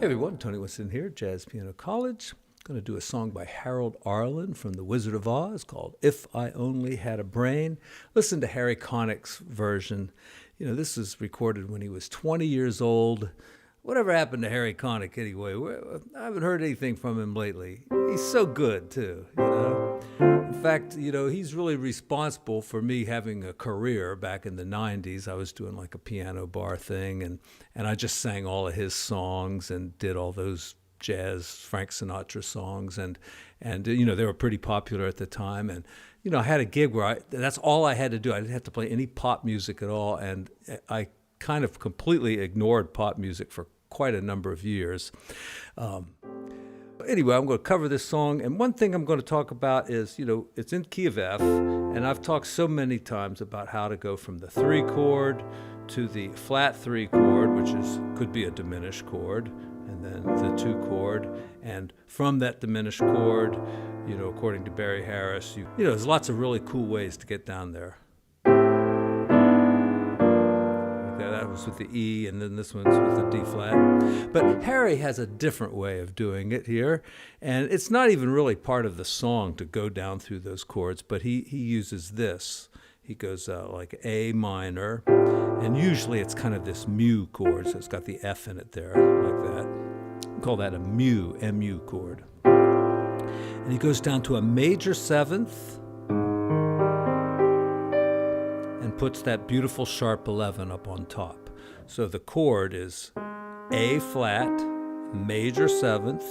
everyone, Tony Winston here, Jazz Piano College. Going to do a song by Harold Arlen from The Wizard of Oz called If I Only Had a Brain. Listen to Harry Connick's version. This was recorded when he was 20 years old. Whatever happened to Harry Connick anyway? I haven't heard anything from him lately. He's so good too, In fact, he's really responsible for me having a career back in the 90s. I was doing like a piano bar thing, and I just sang all of his songs and did all those jazz Frank Sinatra songs, and they were pretty popular at the time. And I had a gig where that's all I had to do. I didn't have to play any pop music at all, and I kind of completely ignored pop music for quite a number of years. Anyway, I'm going to cover this song, and one thing I'm going to talk about is, it's in key of F, and I've talked so many times about how to go from the 3 chord to the flat 3 chord, which could be a diminished chord, and then the 2 chord, and from that diminished chord, according to Barry Harris, there's lots of really cool ways to get down there. That was with the E, and then this one's with the D flat. But Harry has a different way of doing it here, and it's not even really part of the song to go down through those chords, but he uses this. He goes like A minor, and usually it's kind of this mu chord, so it's got the F in it there, like that. We call that a mu, M-U chord. And he goes down to a major 7th, and puts that beautiful sharp 11 up on top. So the chord is A flat, major 7th,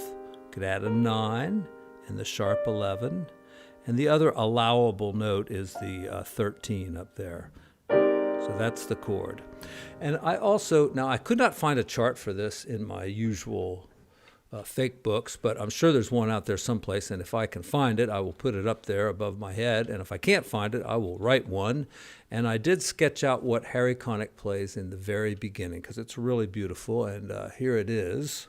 could add a 9, and the sharp 11. And the other allowable note is the 13 up there. So that's the chord. And I could not find a chart for this in my usual fake books, but I'm sure there's one out there someplace, and if I can find it, I will put it up there above my head, and if I can't find it, I will write one. And I did sketch out what Harry Connick plays in the very beginning, because it's really beautiful, and here it is.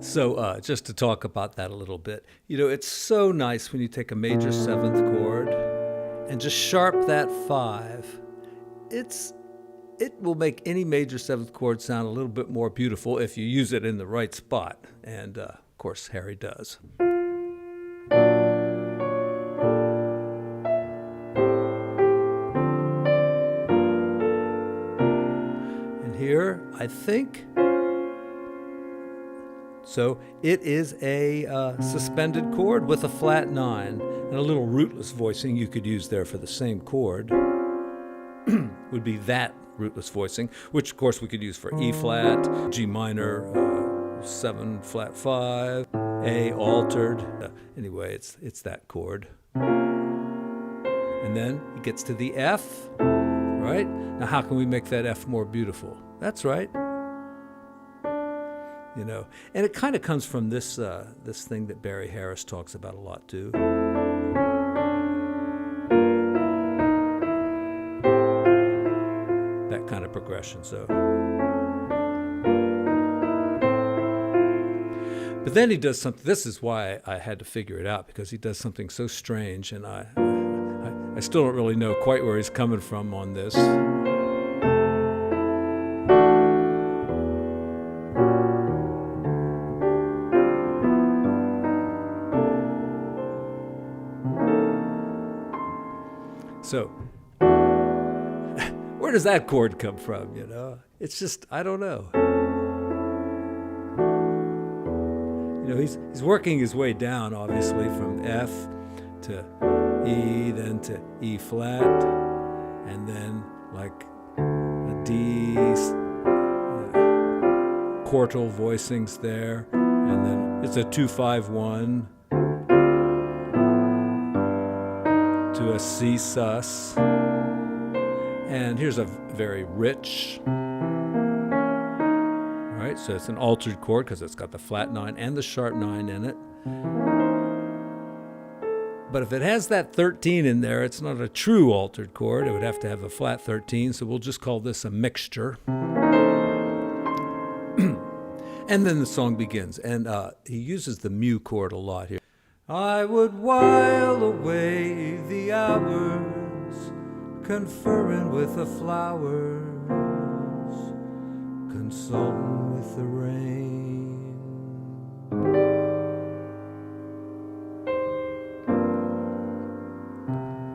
So just to talk about that a little bit, it's so nice when you take a major 7th chord and just sharp that 5. It will make any major 7th chord sound a little bit more beautiful if you use it in the right spot. And of course, Harry does. And here, I think... So it is a suspended chord with a flat 9 and a little rootless voicing you could use there for the same chord. Would be that rootless voicing, which of course we could use for E flat, G minor, 7 flat 5, A altered. Anyway, it's that chord. And then it gets to the F, right? Now how can we make that F more beautiful? That's right. And it kind of comes from this thing that Barry Harris talks about a lot too. That kind of progression. So, but then he does something. This is why I had to figure it out, because he does something so strange, and I still don't really know quite where he's coming from on this. So, where does that chord come from, It's just, I don't know. He's working his way down, obviously, from F to E, then to E flat, and then like a D, quartal voicings there, And then it's a 2-5-1 to a C sus. And here's a very rich, right? So it's an altered chord because it's got the flat 9 and the sharp 9 in it. But if it has that 13 in there, it's not a true altered chord. It would have to have a flat 13, so we'll just call this a mixture. And then the song begins, and he uses the mu chord a lot here. I would while away the hours, conferring with the flowers, consulting with the rain.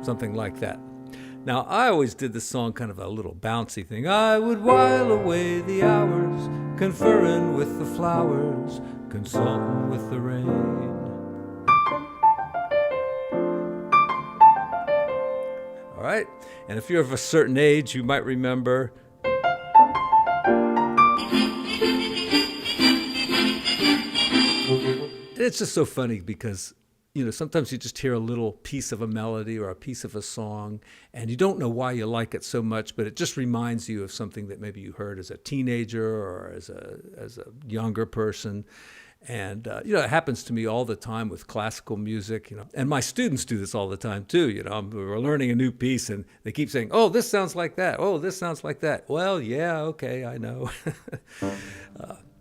Something like that. Now, I always did this song kind of a little bouncy thing. I would while away the hours, conferring with the flowers, consulting with the rain. All right, and if you're of a certain age, you might remember it's just so funny because, you know, sometimes you just hear a little piece of a melody or a piece of a song, and you don't know why you like it so much, but it just reminds you of something that maybe you heard as a teenager or as a younger person. And, you know, it happens to me all the time with classical music, you know, and my students do this all the time too. You know, we're learning a new piece and they keep saying, oh, this sounds like that. Oh, this sounds like that. Well, yeah, okay, I know.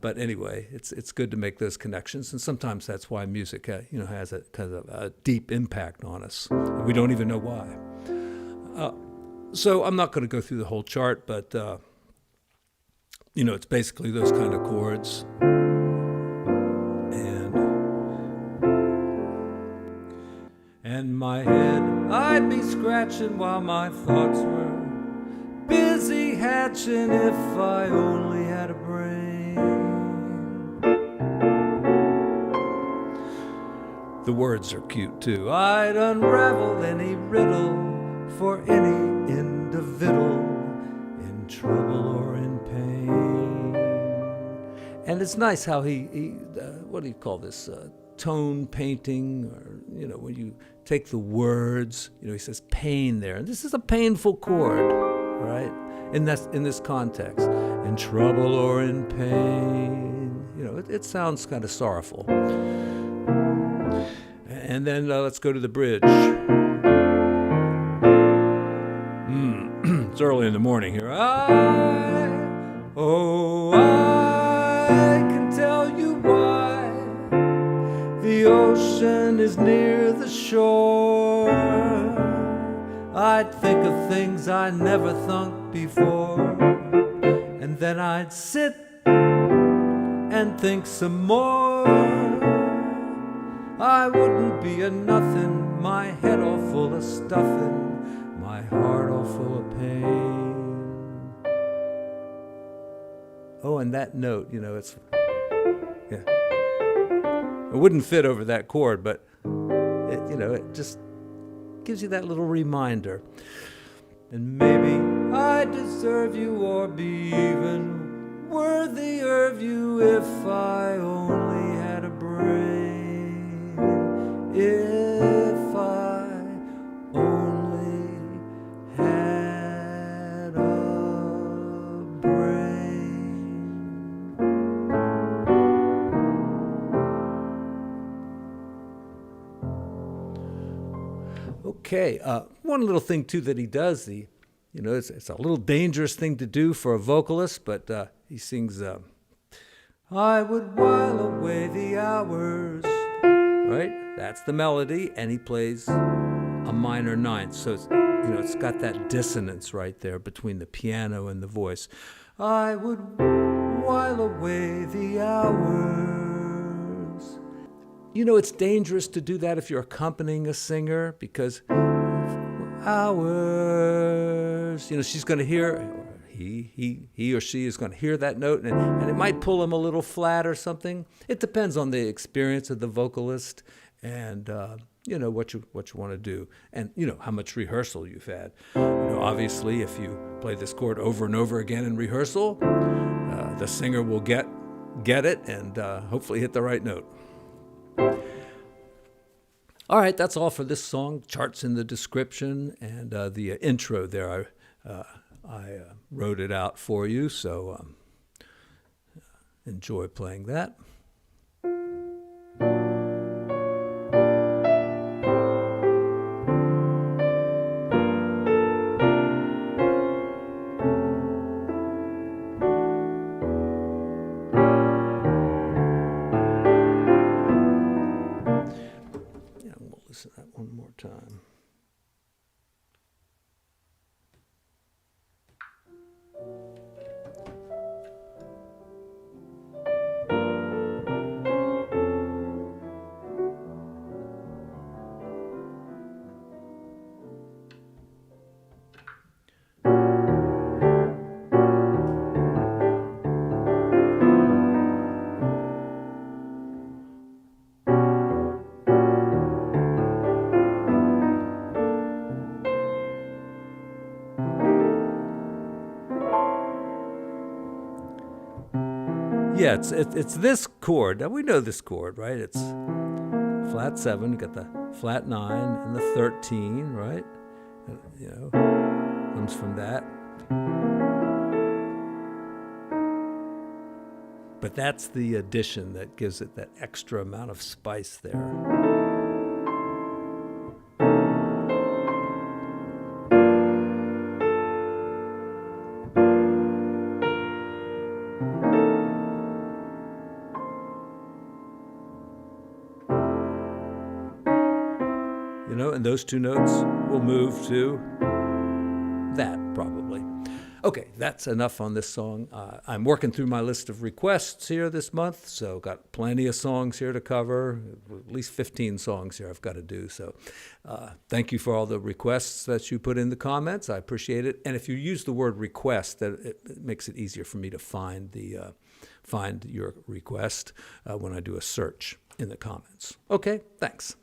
But anyway, it's good to make those connections, and sometimes that's why music, you know, has a kind of a deep impact on us. We don't even know why. So I'm not going to go through the whole chart, but you know, it's basically those kind of chords. And my head I'd be scratching while my thoughts were busy hatching if I only had a brain. The words are cute too. I'd unravel any riddle for any individual in trouble or in pain. And it's nice how he what do you call this? Tone painting, or, you know, when you take the words, you know, he says pain there. And this is a painful chord, right? In this context. In trouble or in pain. You know, it sounds kind of sorrowful. And then let's go to the bridge. It's early in the morning here. I can tell you why the ocean is near the shore. I'd think of things I never thought before, and then I'd sit and think some more. I wouldn't be a nothing, my head all full of stuffing, my heart all full of pain. Oh, and that note, you know, it's, yeah. It wouldn't fit over that chord, but it, you know, it just gives you that little reminder. And maybe I deserve you or be even worthier of you if I only had a brain. If I only had a brain. Okay, one little thing too that he does, you know, it's a little dangerous thing to do for a vocalist, but he sings, I would while away the hours, right? That's the melody, and he plays a minor ninth. So it's, you know, it's got that dissonance right there between the piano and the voice. I would while away the hours. You know, it's dangerous to do that if you're accompanying a singer, because hours, you know, she's going to hear, he or she is going to hear that note, and it might pull him a little flat or something. It depends on the experience of the vocalist and, you know, what you want to do, and, you know, how much rehearsal you've had. You know, obviously, if you play this chord over and over again in rehearsal, the singer will get get it and hopefully hit the right note. All right, that's all for this song. Charts in the description and the intro there. I wrote it out for you, so enjoy playing that. Listen to that one more time. Yeah, it's this chord. Now we know this chord, right? It's flat 7, you got the flat 9 and the 13, right? You know, comes from that. But that's the addition that gives it that extra amount of spice there. You know, and those two notes will move to that probably. Okay, that's enough on this song. I'm working through my list of requests here this month, so got plenty of songs here to cover, at least 15 songs here I've got to do. So thank you for all the requests that you put in the comments. I appreciate it. And if you use the word request, it makes it easier for me to find your request when I do a search in the comments. Okay, thanks.